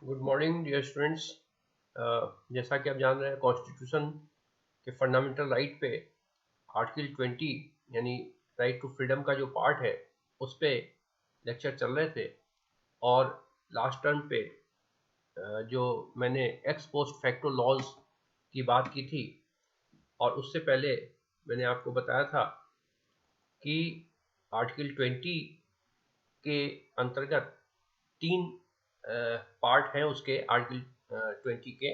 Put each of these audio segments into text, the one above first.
Good morning dear students. जैसा कि आप जान रहे हैं कॉन्स्टिट्यूशन के फंडामेंटल राइट पे आर्टिकल 20 यानी राइट टू फ्रीडम का जो पार्ट है उस पे लेक्चर चल रहे थे। और लास्ट टर्म पे जो मैंने एक्स पोस्ट फैक्टो लॉज की बात की थी और उससे पहले मैंने आपको बताया था कि आर्टिकल 20 के अंतर्गत तीन पार्ट हैं उसके आर्टिकल 20 के,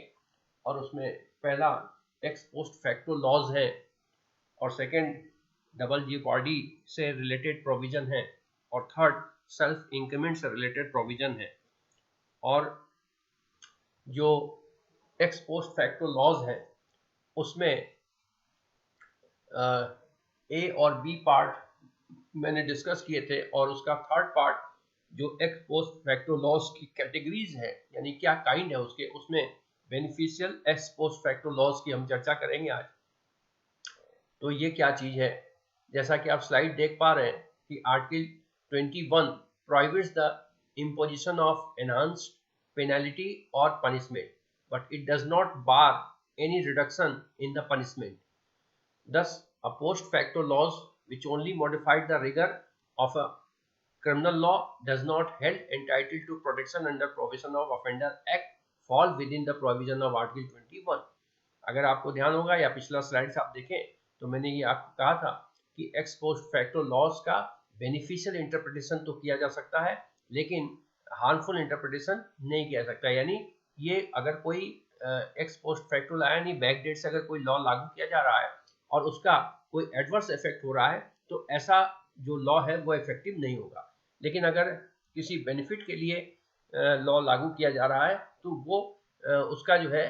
और उसमें पहला एक्स पोस्ट फैक्टो लॉज है और सेकंड डबल जेओपार्डी से रिलेटेड प्रोविजन है और थर्ड सेल्फ इंक्रीमेंट से रिलेटेड प्रोविजन है। और जो एक्स पोस्ट फैक्टो लॉज है उसमें ए और बी पार्ट मैंने डिस्कस किए थे, और उसका थर्ड पार्ट जो एक्स पोस्ट फैक्टो लॉज की कैटेगरीज है यानी क्या काइंड है उसके, उसमें beneficial ex post facto laws की हम चर्चा करेंगे आज। तो ये क्या चीज है, जैसा कि आप स्लाइड देख पा रहे हैं कि article 21 prohibits the imposition of enhanced penalty or punishment, but it does not bar any reduction in the punishment. Thus, a post facto laws which only modified the rigor of a criminal law does not held entitled to protection under provision of Offender Act fall within the provision of Article 21. अगर आपको ध्यान होगा या पिछला slide से आप देखें तो मैंने ये आपको कहा था कि एक्स पोस्ट फैक्टो लॉज का बेनिफिशियल इंटरप्रिटेशन तो किया जा सकता है लेकिन हार्मफुल इंटरप्रिटेशन नहीं किया जा सकता। यानी ये अगर कोई एक्स पोस्ट फैक्टो लाया यानी बैक डेट से अगर कोई लॉ लागू किया जा रहा है और उसका कोई एडवर्स इफेक्ट हो रहा है तो ऐसा जो लॉ है वो इफेक्टिव नहीं होगा। लेकिन अगर किसी बेनिफिट के लिए लॉ लागू किया जा रहा है तो वो उसका जो है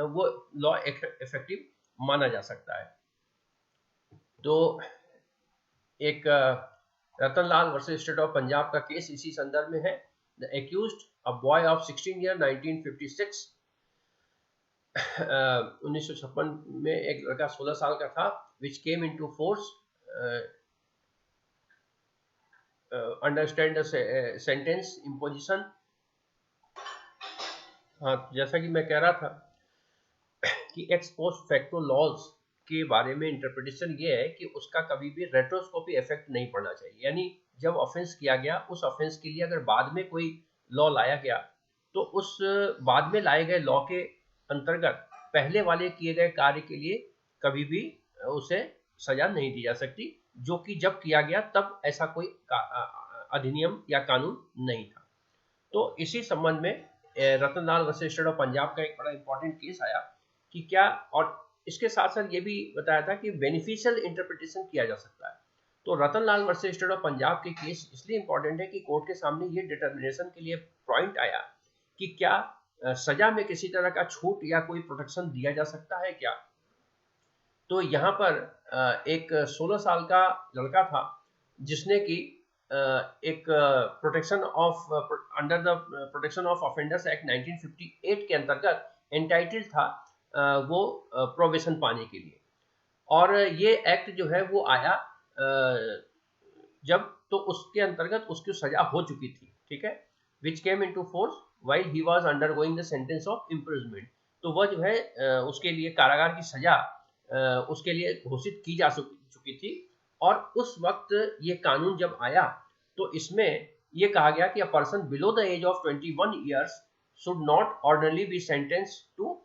वो लॉ इफेक्टिव माना जा सकता है। तो एक Ratanlal versus state of Punjab का केस इसी संदर्भ में है। The accused a boy of 16 year 1956 1956 में एक लड़का 16 साल का था which came into force understand the sentence imposition. हाँ, जैसा कि मैं कह रहा था कि एक्स पोस्ट फैक्टो लॉज के बारे में इंटरप्रिटेशन ये है कि उसका कभी भी रेट्रोस्कोपी इफेक्ट नहीं पड़ना चाहिए। यानी जब ऑफेंस किया गया उस ऑफेंस के लिए अगर बाद में कोई लॉ लाया गया तो उस बाद में लाए गए लॉ के अंतर्गत पहले वाले किए गए कार्य के लिए कभी भी उसे सजा नहीं दी जा सकती, जो कि जब किया गया तब ऐसा कोई अधिनियम या कानून नहीं था। तो इसी संबंध में Ratanlal versus state of Punjab का एक बड़ा इंपॉर्टेंट केस आया कि क्या, और इसके साथ साथ ये भी बताया था कि बेनिफिशियल इंटरप्रिटेशन किया जा सकता है। तो Ratanlal versus state of Punjab के केस इसलिए इंपॉर्टेंट है कि कोर्ट के सामने ये डिटर्मिनेशन के लिए पॉइंट आया कि क्या सजा में किसी तरह का छूट या कोई प्रोटेक्शन दिया जा सकता है क्या। तो यहाँ पर एक 16 साल का लड़का था जिसने कि एक protection of under the protection of offenders act 1958 के अंतर्गत एंटाइटल्ड था वो प्रोविजन पाने के लिए। और ये एक्ट जो है वो आया जब तो उसके अंतर्गत उसकी सजा हो चुकी थी, ठीक है, which came into force while he was undergoing the sentence of imprisonment. तो वह जो है उसके लिए कारागार की सजा उसके लिए घोषित की जा चुकी थी। और उस वक्त ये कानून जब आया तो इसमें ये कहा गया कि a person below the age of 21 years should not ordinarily be sentenced to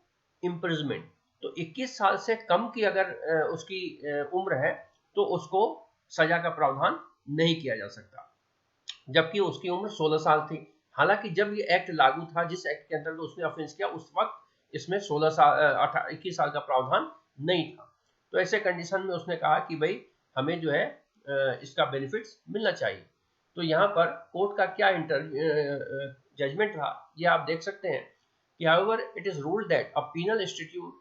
imprisonment. तो 21 साल से कम की अगर उसकी उम्र है तो उसको सजा का प्रावधान नहीं किया जा सकता, जबकि उसकी उम्र 16 साल थी। हालांकि जब ये एक्ट लागू था, जिस एक्ट के अंतर्गत उसने ऑफेंस किया उस वक्त इसमें 16 साल 21 साल का प्रावधान नहीं था। तो ऐसे कंडीशन में उसने कहा कि भाई हमें जो है इसका बेनिफिट्स मिलना चाहिए। तो यहाँ पर कोर्ट का क्या जजमेंट था ये आप देख सकते हैं कि however it is ruled that a penal statute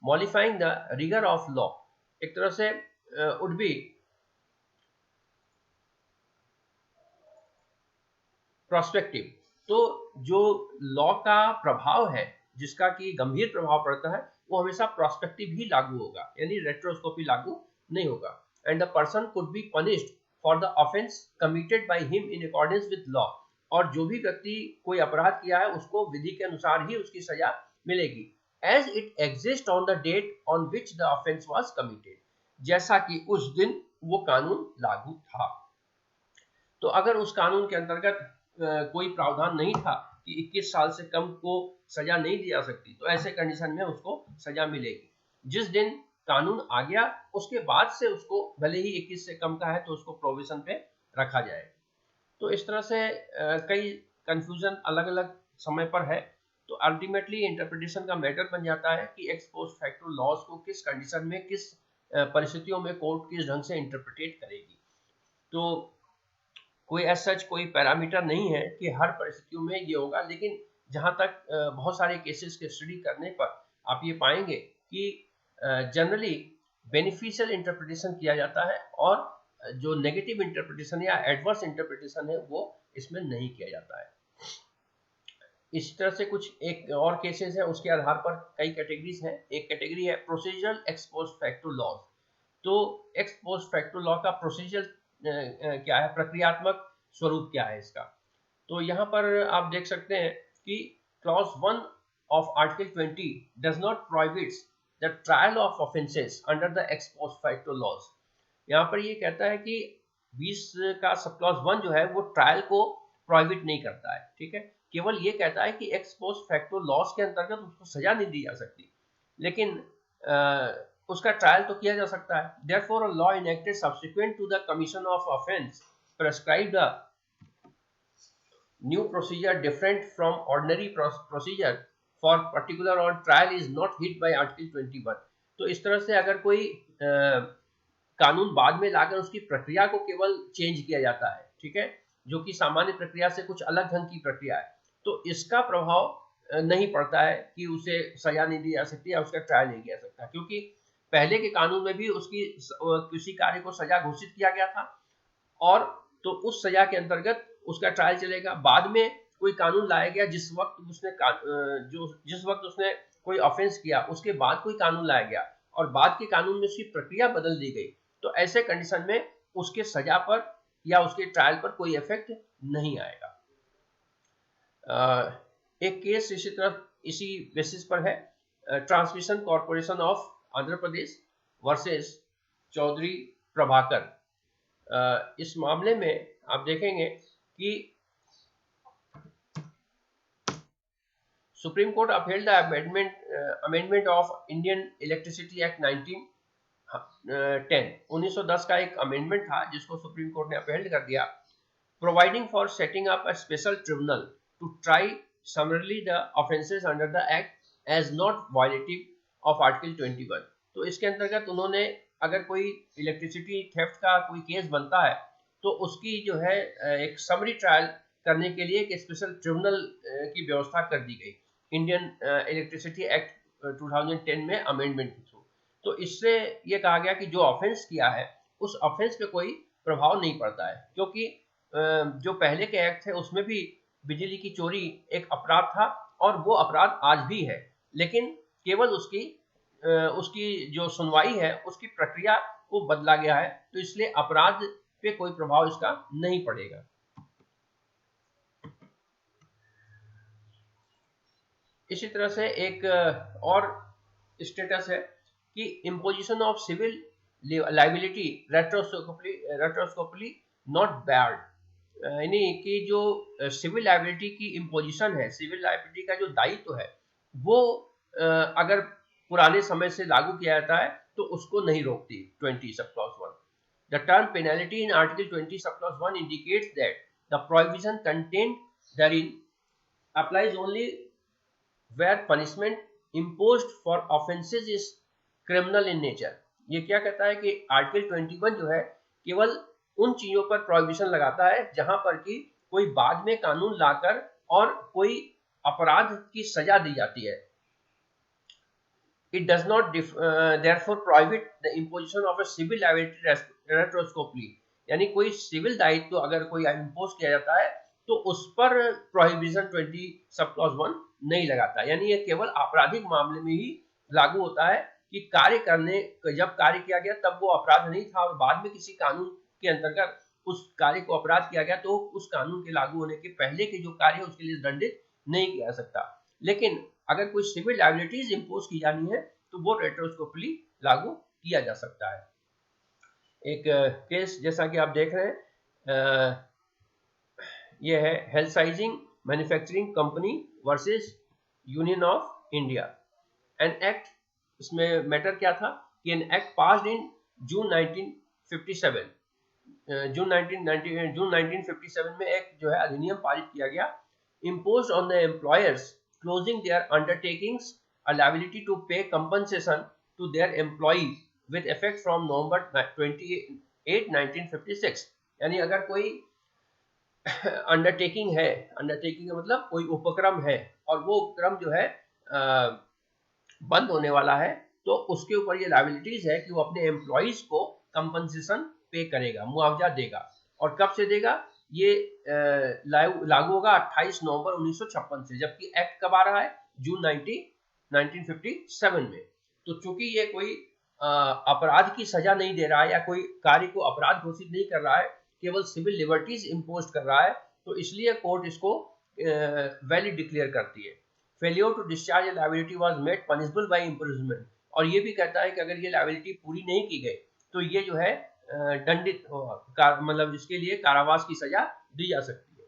modifying the rigor of law एक तरह से would be प्रोस्पेक्टिव। तो जो लॉ का प्रभाव है जिसका कि गंभीर प्रभाव पड़ता है वो हमेशा प्रोस्पेक्टिव ही लागू होगा, यानी रेट्रोस्कोपी लागू नहीं होगा। And the person could be punished for the offence committed by him in accordance with law. और जो भी व्यक्ति कोई अपराध किया है उसको विधि के अनुसार ही उसकी सजा मिलेगी, as it exist on the date on which the offence was committed, जैसा कि उस दिन वो कानून लागू था। तो अगर उस कानून के अंतर्गत कोई प्रावधान नहीं था कि 21 साल से कम को सजा नहीं दी जा सकती, तो ऐसे कंडीशन में उसको सजा मिलेगी। जिस दिन कानून आ गया उसके बाद से उसको भले ही 21 से कम का है तो उसको प्रोविजन पे रखा जाए। तो इस तरह से कई कंफ्यूजन अलग अलग समय पर है। तो अल्टीमेटली इंटरप्रिटेशन का मैटर बन जाता है कि एक्स पोस्ट फैक्टो लॉज को किस कंडीशन में, किस परिस्थितियों में कोर्ट किस ढंग से इंटरप्रिटेट करेगी। तो कोई एज सच कोई पैरामीटर नहीं है कि हर परिस्थितियों में ये होगा, लेकिन जहां तक बहुत सारे केसेस के स्टडी करने पर आप ये पाएंगे कि जनरली बेनिफिशियल इंटरप्रिटेशन किया जाता है और जो नेगेटिव इंटरप्रिटेशन या एडवर्स इंटरप्रिटेशन है वो इसमें नहीं किया जाता है। इस तरह से कुछ एक और केसेस है, उसके आधार पर कई कैटेगरीज हैं। एक कैटेगरी है procedural ex post facto laws. तो एक्स पोस्ट फैक्टो लॉ का प्रोसीजर क्या है, प्रक्रियात्मक स्वरूप क्या है इसका। तो यहाँ पर आप देख सकते हैं कि clause 1 of article 20 does not prohibits the trial of offences under the ex post facto laws. यहाँ पर ये कहता है कि 20 का सब क्लॉज 1 जो है वो ट्रायल को प्रोहिबिट नहीं करता है, ठीक है। केवल ये कहता है कि एक्स पोस्ट फैक्टो लॉज के अंतर्गत उसको सजा नहीं दी जा सकती, लेकिन उसका ट्रायल तो किया जा सकता है। Therefore a law enacted subsequent to the commission of offence prescribed a new procedure different from ordinary procedure for particular on trial is not hit by article 21। तो इस तरह से अगर कोई कानून बाद में लाकर उसकी प्रक्रिया को केवल चेंज किया जाता है, ठीक है, जो कि सामान्य प्रक्रिया से कुछ अलग ढंग की प्रक्रिया है, तो इसका प्रभाव नहीं पड़ता है कि उसे सजा नहीं दी जा सकती या उसका ट्रायल नहीं किया सकता, क्योंकि पहले के कानून में भी उसकी किसी कार्य को सजा घोषित किया गया था और तो उस सजा के अंतर्गत उसका ट्रायल चलेगा। बाद में कोई कानून लाया गया जिस वक्त उसने कोई ऑफेंस किया, उसके बाद कोई कानून लाया गया और बाद के कानून में उसकी प्रक्रिया बदल दी गई, तो ऐसे कंडीशन में उसके सजा पर या उसके ट्रायल पर कोई इफेक्ट नहीं आएगा। एक केस इसी तरह इसी बेसिस पर है, transmission corporation of Andhra Pradesh versus Chaudhary Prabhakar. इस मामले में आप देखेंगे कि supreme court upheld the amendment of Indian electricity act 1910 का एक अमेंडमेंट था जिसको सुप्रीम कोर्ट ने अपहेल्ड कर दिया, providing for setting up a special tribunal to try summarily the offences under the act as not violative of article 21। तो इसके अंतर्गत उन्होंने अगर कोई इलेक्ट्रिसिटी थेफ्ट का कोई केस बनता है तो उसकी जो है एक समरी ट्रायल करने के लिए एक स्पेशल ट्रिब्यूनल की व्यवस्था कर दी गई इंडियन इलेक्ट्रिसिटी एक्ट 2010 में अमेंडमेंट के थ्रू। तो इससे ये कहा गया कि जो ऑफेंस किया है उस ऑफेंस पे कोई प्रभाव नहीं पड़ता है, क्योंकि जो पहले के एक्ट थे उसमें भी बिजली की चोरी एक अपराध था और वो अपराध आज भी है, लेकिन केवल उसकी जो सुनवाई है उसकी प्रक्रिया को बदला गया है, तो इसलिए अपराध पे कोई प्रभाव इसका नहीं पड़ेगा। इसी तरह से एक और स्टेटस है कि imposition of civil liability retrospectively not bad, यानी कि जो सिविल लाइबिलिटी की इम्पोजिशन है, सिविल लाइबिलिटी का जो दायित्व है वो अगर पुराने समय से लागू किया जाता है तो उसको नहीं रोकती 20 sub clause 1। The term penalty in Article 20 sub clause 1 indicates that the provision contained therein applies only where punishment imposed for offences is criminal in nature। ये क्या कहता है कि आर्टिकल 21 जो है केवल उन चीजों पर प्रोहिबिशन लगाता है जहां पर कि कोई बाद में कानून लाकर और कोई अपराध की सजा दी जाती है। It does not therefore prohibit the imposition of a civil liability retrospectively, यानी कोई सिविल दायित्व अगर कोई इम्पोज किया जाता है तो उस पर प्रोहिबिशन 20 सब क्लॉज 1 नहीं लगाता, यानी ये केवल आपराधिक मामले में ही लागू होता है कि जब कार्य किया गया तब वो अपराध नहीं था और बाद में किसी कानून के अंतर्गत उस कार्य को अपराध किया गया तो उस कानून के लागू होने के पहले के जो कार्य है उसके लिए दंडित नहीं किया जा सकता। लेकिन अगर कोई सिविल लायबिलिटीज इंपोज की जानी है तो वो रेट्रोस्कोपली लागू किया जा सकता है। एक केस जैसा कि आप देख रहे हैं, ये है हेल्साइजिंग manufacturing company versus union of India. An act, इसमें मैटर क्या था कि an act passed in June 1957, June 1957 में एक जो है अधिनियम पारित किया गया, imposed on the employers closing their undertakings a liability to pay compensation to their employees with effect from November 28, 1956। यानी अगर कोई अंडरटेकिंग है, अंडरटेकिंग का मतलब कोई उपक्रम है और वो उपक्रम जो है बंद होने वाला है, तो उसके ऊपर ये लायबिलिटीज है कि वो अपने एम्प्लॉइज को कंपनसेशन पे करेगा, मुआवजा देगा। और कब से देगा? ये लागू होगा 28 नवंबर 1956 से, जबकि एक्ट कब आ रहा है? जून 1957 में। तो चूंकि ये कोई अपराध की सजा नहीं दे रहा है या कोई कार्य को अपराध घोषित नहीं कर रहा है, केवल सिविल लिबर्टीज इंपोज कर रहा है, तो इसलिए कोर्ट इसको वैलिड डिक्लेयर करती है। Failure to discharge a liability was made punishable by imprisonment, और ये भी कहता है कि अगर ये लायबिलिटी पूरी नहीं की गई तो ये जो है दंडित, मतलब इसके लिए कारावास की सजा दी जा सकती है।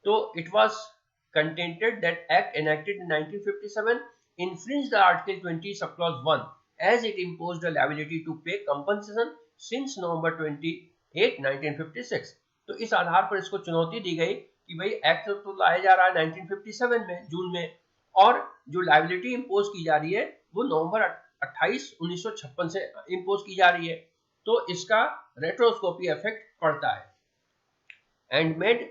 तो it was contented that act enacted in 1957 infringed the article 20 subclause 1 as it imposed a liability to pay compensation since November 28, 1956। तो इस आधार पर इसको चुनौती दी गई कि भाई एक्ट तो लाया जा रहा है 1957 में जून में, और जो लायबिलिटी इंपोज की जा रही है वो नवंबर 28, 1956 से इंपोज की जा रही है, तो इसका रेट्रोस्कोपी इफेक्ट पड़ता है। And made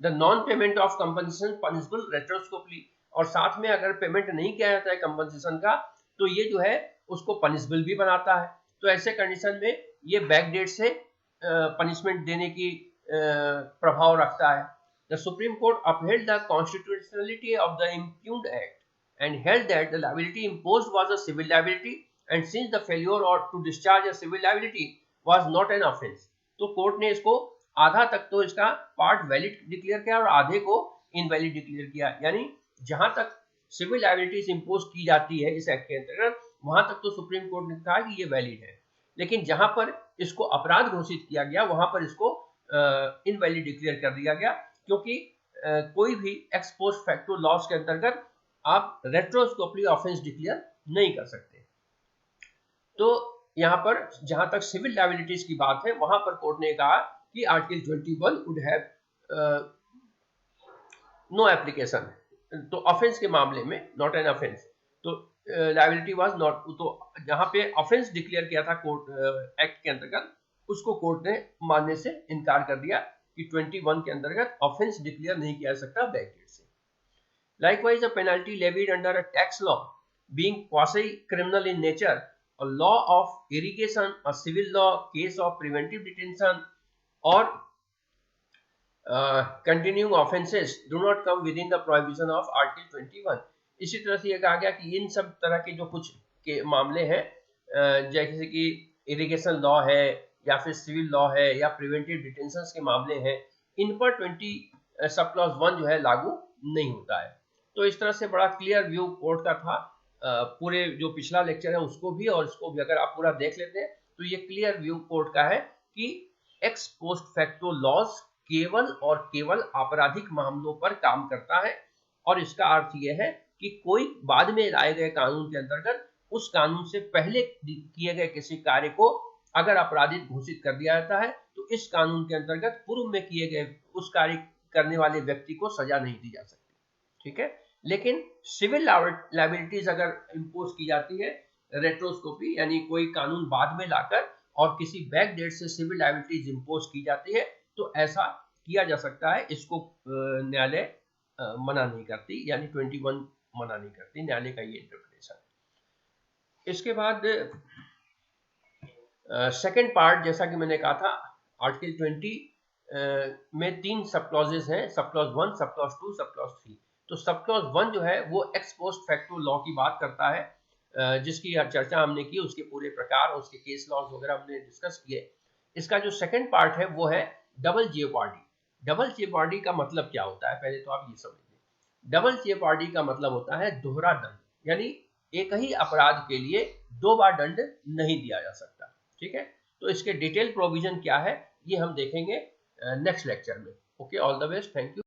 the non payment of compensation punishable retrospectively, और साथ में अगर पेमेंट नहीं किया जाता है कंपनसेशन का तो ये जो है उसको पनिशेबल भी बनाता है। तो ऐसे कंडीशन में ये बैक डेट से पनिशमेंट देने की प्रभाव रखता है। The supreme court upheld the constitutionality of the impugned act and held that the liability imposed was a civil liability, and since the failure or to discharge a civil liability was not an offense, तो court ने इसको आधा तक तो इसका part valid declare किया और आधे को इनवैलिड डिक्लेयर किया। यानी जहां तक सिविल लायबिलिटीज इंपोज की जाती है इस एक्ट के अंतर्गत, वहां तक तो सुप्रीम कोर्ट ने कहा कि ये वैलिड है, लेकिन जहां पर इसको अपराध घोषित किया गया वहां पर इसको इनवैलिड डिक्लेयर कर दिया गया, क्योंकि कोई भी एक्स पोस्ट फैक्टो लॉस के अंतर्गत आप रेट्रोस्कोपली ऑफेंस डिक्लेयर नहीं कर सकते। तो यहाँ पर जहां तक सिविल लायबिलिटीज की बात है वहां पर कोर्ट ने कहा कि article 21 would have no application, तो ऑफेंस के मामले में नॉट एन ऑफेंस, तो लायबिलिटी वाज नॉट, तो जहां पे ऑफेंस डिक्लेयर किया था कोर्ट एक्ट के अंतर्गत, उसको कोर्ट ने मानने से इनकार कर दिया कि 21 के अंतर्गत ऑफेंस डिक्लेयर नहीं किया जा सकता बैकडेट से। Likewise, a penalty levied under a tax law being quasi-criminal in nature, a law of irrigation, a civil law, case of preventive detention, or continuing offences do not come within the prohibition of Article 21। इसी तरह से ये कहा गया कि इन सब तरह के जो कुछ के मामले हैं, जैसे कि इरिगेशन लॉ है या फिर सिविल लॉ है या प्रिवेंटिव डिटेंशन के मामले हैं, इन पर 20 सब क्लॉज 1 जो है लागू नहीं होता है। तो इस तरह से बड़ा क्लियर व्यू कोर्ट का था। पूरे जो पिछला लेक्चर है उसको भी और इसको भी अगर आप पूरा देख लेते हैं तो ये क्लियर व्यू कोर्ट का है कि एक्स पोस्ट फैक्टो लॉज केवल और केवल आपराधिक मामलों पर काम करता है, और इसका अर्थ यह है कि कोई बाद में लाए गए कानून के अंतर्गत उस कानून से पहले किए गए किसी कार्य को अगर आपराधिक घोषित कर दिया जाता है तो इस कानून के अंतर्गत पूर्व में किए गए उस कार्य करने वाले व्यक्ति को सजा नहीं दी जा सकती, ठीक है। लेकिन सिविल लायबिलिटीज अगर इंपोज की जाती है रेट्रोस्कोपी, यानी कोई कानून बाद में लाकर और किसी बैक डेट से सिविल लायबिलिटीज इंपोज की जाती है, तो ऐसा किया जा सकता है। इसको न्यायालय मना नहीं करती, यानी 21 मना नहीं करती, न्यायालय का ये इंटरप्रिटेशन। इसके बाद सेकेंड पार्ट, जैसा कि मैंने कहा था, आर्टिकल 20 में 3 सब क्लॉजेस हैं, sub clause 1, sub clause 2, sub clause 3। तो सब क्लॉज 1 जो है वो एक्स पोस्ट फैक्टो लॉ की बात करता है, जिसकी चर्चा हमने की, उसके पूरे प्रकार, उसके केस लॉज वगैरह हमने डिस्कस किए। इसका जो सेकंड पार्ट है वो है डबल जेओपार्डी। डबल जेओपार्डी का मतलब क्या होता है, पहले तो आप ये समझिए। डबल जेओपार्डी का मतलब होता है दोहरा दंड, यानी एक ही अपराध के लिए दो बार दंड नहीं दिया जा सकता। ठीक है, तो इसके डिटेल प्रोविजन क्या है ये हम देखेंगे नेक्स्ट लेक्चर में। Okay, all the best, thank you.